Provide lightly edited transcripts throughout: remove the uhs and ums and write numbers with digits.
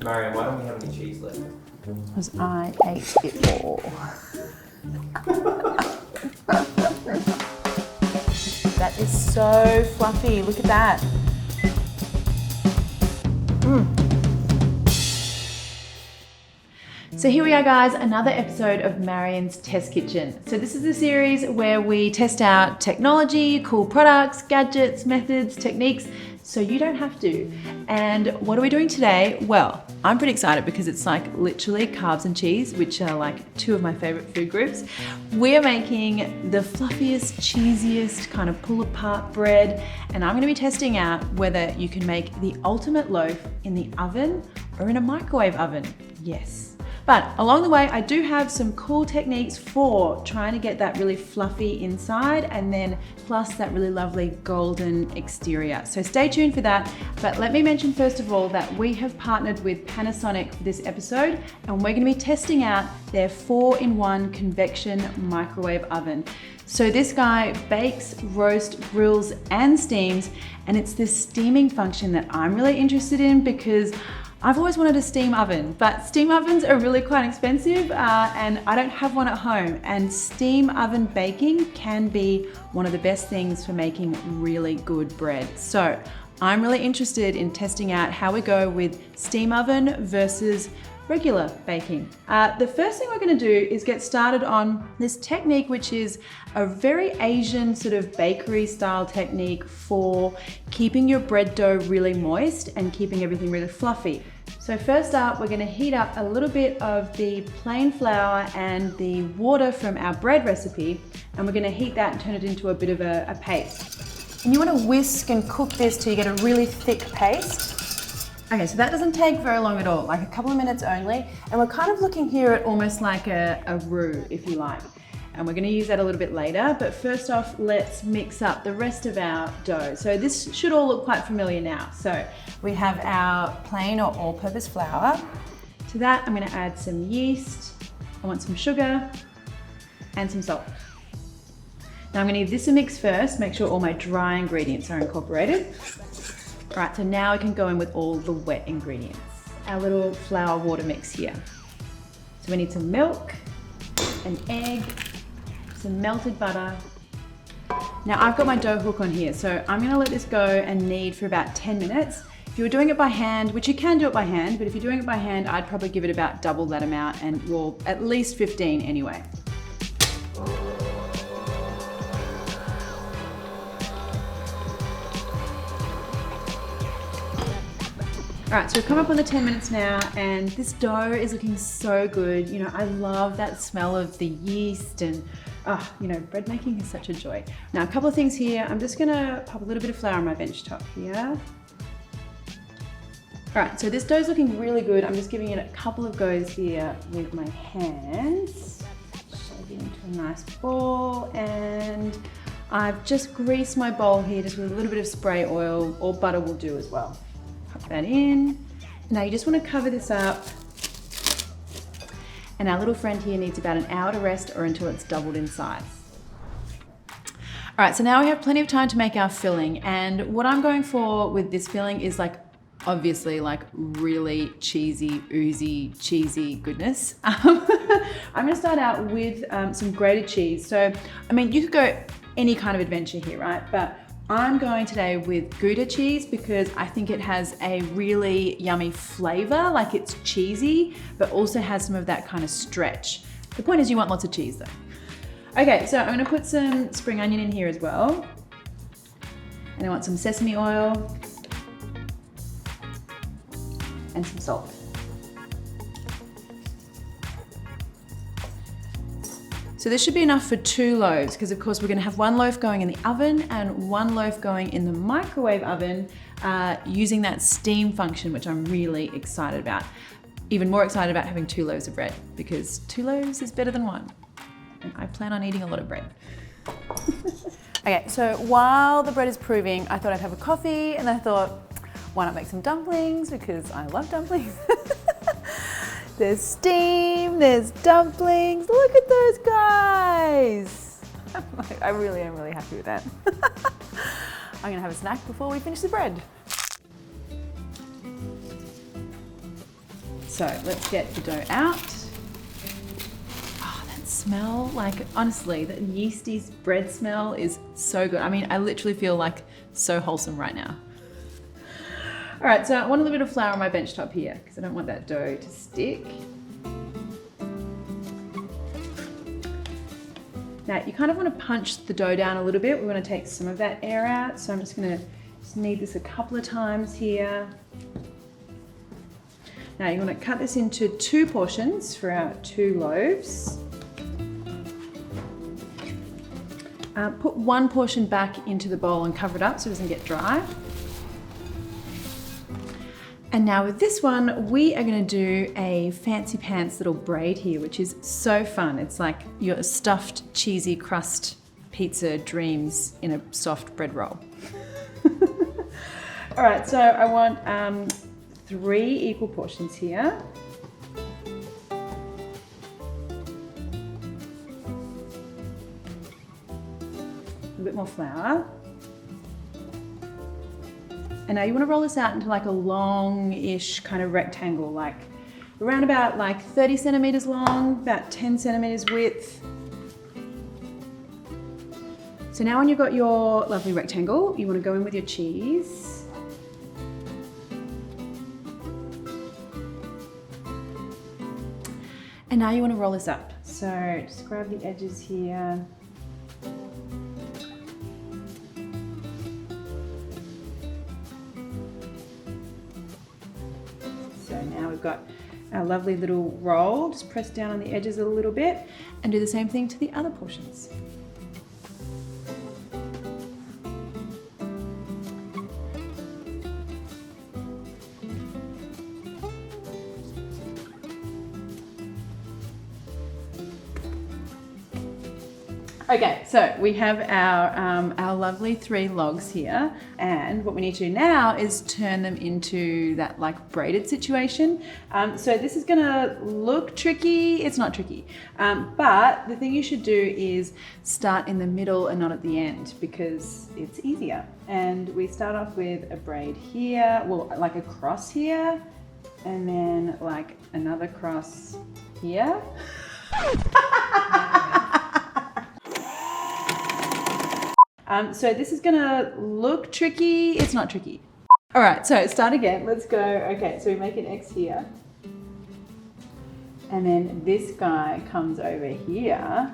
Marion, why don't we have any cheese left? Because I ate it all. That is so fluffy. Look at that. So here we are, guys, another episode of Marion's Test Kitchen. So this is a series where we test out technology, cool products, gadgets, methods, techniques, so you don't have to. And what are we doing today? Well, I'm pretty excited because it's like literally carbs and cheese, which are like two of my favorite food groups. We're making the fluffiest, cheesiest kind of pull apart bread, and I'm gonna be testing out whether you can make the ultimate loaf in the oven or in a microwave oven. Yes. But along the way, I do have some cool techniques for trying to get that really fluffy inside and then plus that really lovely golden exterior. So stay tuned for that. But let me mention first of all that we have partnered with Panasonic for this episode, and we're gonna be testing out their 4-in-1 convection microwave oven. So this guy bakes, roasts, grills, and steams, and it's this steaming function that I'm really interested in because I've always wanted a steam oven, but steam ovens are really quite expensive and I don't have one at home, and steam oven baking can be one of the best things for making really good bread. So I'm really interested in testing out how we go with steam oven versus regular baking. The first thing we're gonna do is get started on this technique, which is a very Asian sort of bakery style technique for keeping your bread dough really moist and keeping everything really fluffy. So first up, we're gonna heat up a little bit of the plain flour and the water from our bread recipe, and we're gonna heat that and turn it into a bit of a paste. And you wanna whisk and cook this till you get a really thick paste. Okay, so that doesn't take very long at all, like a couple of minutes only. And we're kind of looking here at almost like a roux, if you like. And we're gonna use that a little bit later, but first off, let's mix up the rest of our dough. So this should all look quite familiar now. So we have our plain or all-purpose flour. To that, I'm gonna add some yeast. I want some sugar and some salt. Now I'm gonna give this a mix first, make sure all my dry ingredients are incorporated. All right, so now we can go in with all the wet ingredients. Our little flour water mix here. So we need some milk, an egg, some melted butter. Now I've got my dough hook on here, so I'm gonna let this go and knead for about 10 minutes. If you were doing it by hand, which you can do it by hand, but if you're doing it by hand, I'd probably give it about double that amount, and well, at least 15 anyway. All right, so we've come up on the 10 minutes now, and this dough is looking so good. You know, I love that smell of the yeast, and you know, bread making is such a joy. Now, a couple of things here. I'm just gonna pop a little bit of flour on my bench top here. All right, so this dough's looking really good. I'm just giving it a couple of goes here with my hands. Shake it into a nice ball, and I've just greased my bowl here just with a little bit of spray oil, or butter will do as well. Pop that in. Now you just want to cover this up. And our little friend here needs about an hour to rest or until it's doubled in size. All right, so now we have plenty of time to make our filling. And what I'm going for with this filling is like, obviously like really cheesy, oozy, cheesy goodness. I'm gonna start out with some grated cheese. So, I mean, you could go any kind of adventure here, right? But I'm going today with Gouda cheese because I think it has a really yummy flavor, like it's cheesy, but also has some of that kind of stretch. The point is you want lots of cheese though. Okay, so I'm gonna put some spring onion in here as well. And I want some sesame oil and some salt. So this should be enough for 2 loaves because of course we're gonna have 1 loaf going in the oven and 1 loaf going in the microwave oven using that steam function, which I'm really excited about. Even more excited about having 2 loaves of bread because 2 loaves is better than 1. And I plan on eating a lot of bread. Okay, so while the bread is proving, I thought I'd have a coffee and I thought, why not make some dumplings because I love dumplings. There's steam, there's dumplings. Look at those guys. I really am really happy with that. I'm gonna have a snack before we finish the bread. so let's get the dough out. Oh, that smell, like honestly, that yeasty bread smell is so good. I mean, I literally feel like so wholesome right now. All right, so I want a little bit of flour on my bench top here because I don't want that dough to stick. Now you kind of want to punch the dough down a little bit. We want to take some of that air out. So I'm just going to knead this a couple of times here. Now you want to cut this into 2 portions for our 2 loaves. Put 1 portion back into the bowl and cover it up so it doesn't get dry. And now with this one, we are going to do a fancy pants little braid here, which is so fun. It's like your stuffed cheesy crust pizza dreams in a soft bread roll. All right, so I want 3 equal portions here. A bit more flour. And now you want to roll this out into like a long-ish kind of rectangle, like around about like 30 centimeters long, about 10 centimeters width. So now when you've got your lovely rectangle, you want to go in with your cheese. And now you want to roll this up. So just grab the edges here. So now we've got our lovely little roll. Just press down on the edges a little bit and do the same thing to the other portions. Okay, so we have our lovely 3 logs here, and what we need to do now is turn them into that like braided situation. So this is gonna look tricky. It's not tricky, but the thing you should do is start in the middle and not at the end because it's easier. And we start off with a braid here, well, like a cross here, and then like another cross here. So this is gonna look tricky. It's not tricky. All right, so start again. Let's go. Okay, so we make an X here. And then this guy comes over here.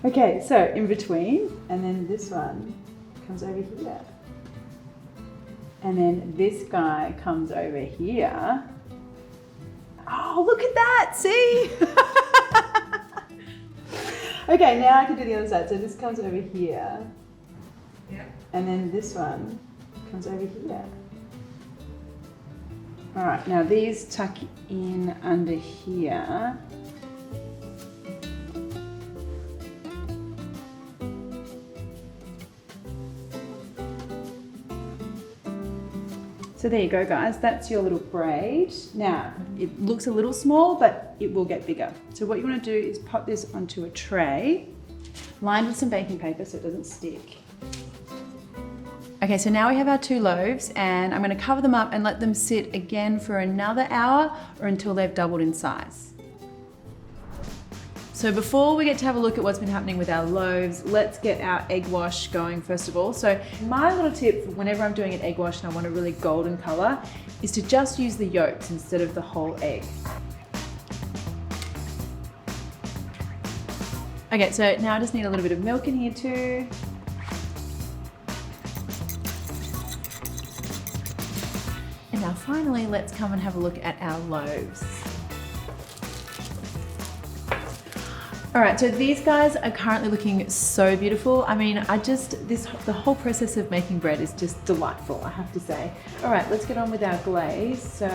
Okay, so in between, and then this one comes over here. And then this guy comes over here. Oh, look at that, see? Okay, now I can do the other side. So this comes over here. And then this one comes over here. All right, now these tuck in under here. So there you go, guys. That's your little braid. Now, it looks a little small, but it will get bigger. So what you want to do is pop this onto a tray, lined with some baking paper so it doesn't stick. Okay, so now we have our 2 loaves and I'm gonna cover them up and let them sit again for another hour or until they've doubled in size. So before we get to have a look at what's been happening with our loaves, let's get our egg wash going first of all. So my little tip whenever I'm doing an egg wash and I want a really golden color is to just use the yolks instead of the whole egg. Okay, so now I just need a little bit of milk in here too. And now finally, let's come and have a look at our loaves. All right, so these guys are currently looking so beautiful. I mean, the whole process of making bread is just delightful, I have to say. All right, let's get on with our glaze. So,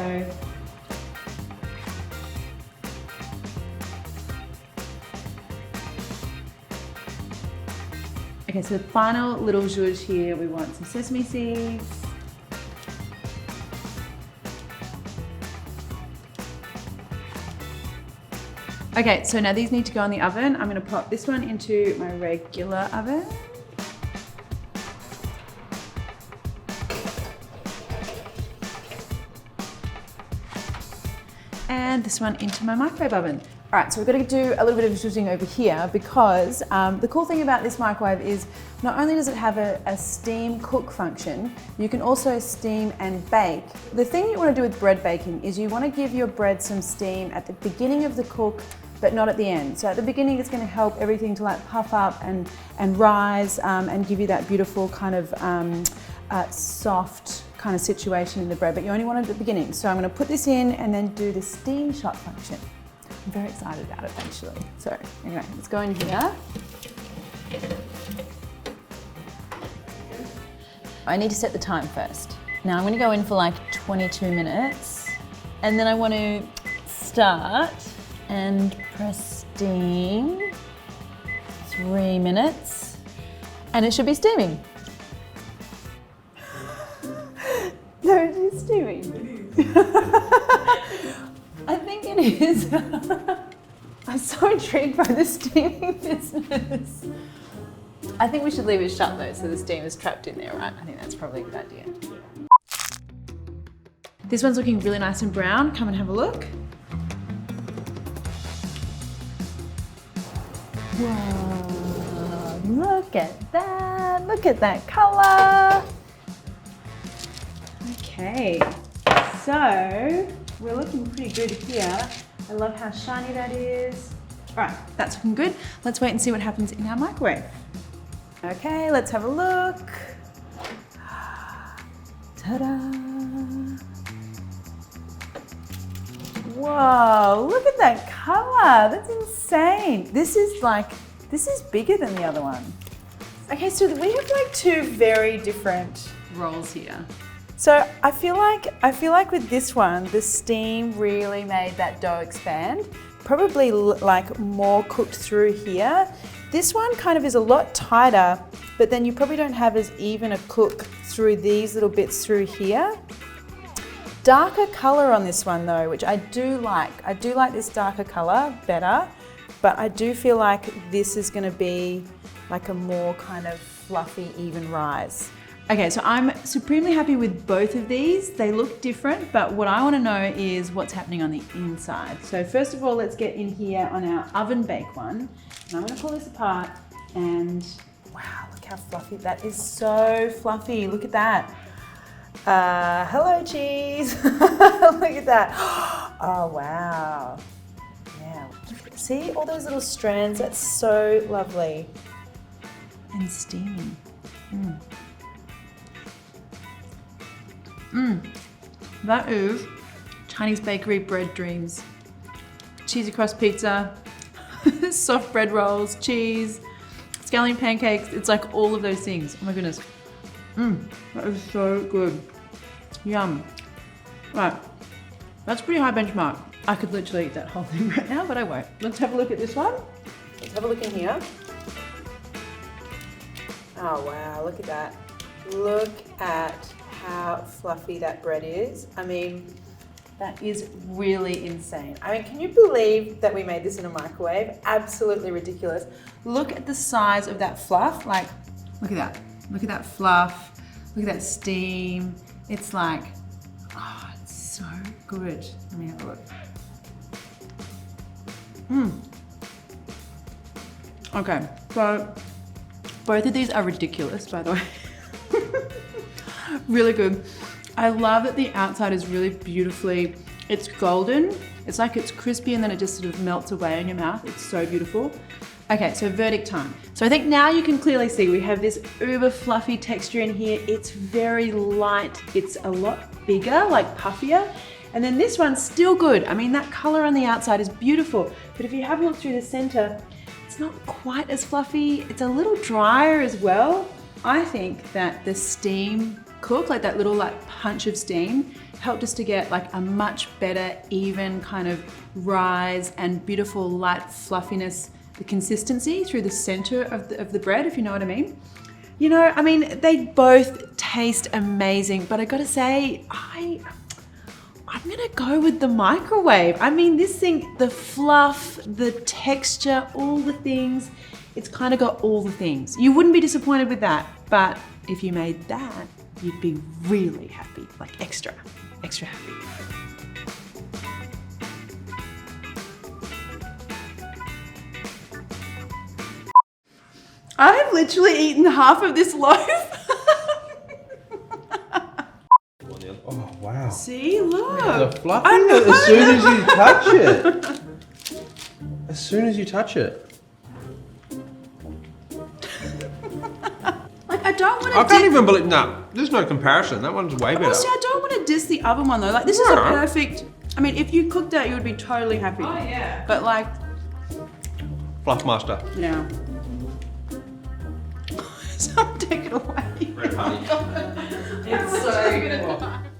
okay, so the final little zhuzh here, we want some sesame seeds. Okay, so now these need to go in the oven. I'm gonna pop this one into my regular oven. and this one into my microwave oven. All right, so we've got to do a little bit of shooting over here because the cool thing about this microwave is not only does it have a steam cook function, you can also steam and bake. The thing you want to do with bread baking is you want to give your bread some steam at the beginning of the cook, but not at the end. So at the beginning, it's going to help everything to like puff up and rise and give you that beautiful kind of soft kind of situation in the bread, but you only want it at the beginning. So I'm going to put this in and then do the steam shot function. I'm very excited about it actually. So anyway, let's go in here. I need to set the time first. Now I'm going to go in for like 22 minutes and then I want to start and press steam 3 minutes and it should be steaming. No, it is steaming. I think it is. I'm so intrigued by the steaming business. I think we should leave it shut though, so the steam is trapped in there, right? I think that's probably a good idea. This one's looking really nice and brown. Come and have a look. Whoa, look at that. Look at that color. Okay, so we're looking pretty good here. I love how shiny that is. All right, that's looking good. Let's wait and see what happens in our microwave. Okay, let's have a look. Ta-da! Whoa, look at that color. That's insane. This is bigger than the other one. Okay, so we have like two very different rolls here. So I feel like with this one, the steam really made that dough expand. Probably like more cooked through here. This one kind of is a lot tighter, but then you probably don't have as even a cook through these little bits through here. Darker color on this one though, which I do like. I do like this darker color better, but I do feel like this is gonna be like a more kind of fluffy, even rise. Okay, so I'm supremely happy with both of these. They look different, but what I want to know is what's happening on the inside. So first of all, let's get in here on our oven bake one. And I'm going to pull this apart and wow, look how fluffy. That is so fluffy. Look at that. Hello, cheese. Look at that. Oh, wow. Yeah. See all those little strands? That's so lovely. And steaming. That is Chinese bakery bread dreams. Cheesy crust pizza, soft bread rolls, cheese, scallion pancakes. It's like all of those things. Oh my goodness. That is so good. Yum. Right, that's a pretty high benchmark. I could literally eat that whole thing right now, but I won't. Let's have a look at this one. Let's have a look in here. Oh wow, look at that. Look at how fluffy that bread is. I mean, that is really insane. I mean, can you believe that we made this in a microwave? Absolutely ridiculous. Look at the size of that fluff. Like, look at that. Look at that fluff. Look at that steam. It's like, oh, it's so good. Let me have a look. Okay, so both of these are ridiculous, by the way. Really good. I love that the outside is really beautifully, it's golden. It's like it's crispy and then it just sort of melts away in your mouth. It's so beautiful. Okay, so verdict time. So I think now you can clearly see we have this uber fluffy texture in here. It's very light. It's a lot bigger, like puffier. And then this one's still good. I mean, that color on the outside is beautiful. But if you have a look through the center, it's not quite as fluffy. It's a little drier as well. I think that the steam cook, like that little like punch of steam, helped us to get like a much better, even kind of rise and beautiful light fluffiness, the consistency through the center of the bread, if you know what I mean. You know, I mean, they both taste amazing, but I gotta say, I'm gonna go with the microwave. I mean, this thing, the fluff, the texture, all the things, it's kind of got all the things. You wouldn't be disappointed with that, but if you made that, you'd be really happy, like extra happy. I've literally eaten half of this loaf. Oh wow. See, look. The fluffy I know. as soon as you touch it. As soon as you touch it. Like, I don't want I to. can't even believe. No, there's no comparison. That one's way better. See, I don't want to diss the other one though. Like, this is a Yeah. perfect. I mean, if you cooked that, you would be totally happy. Oh, yeah. But like, Fluffmaster. yeah. Someone take it away. Red honey. It's so good.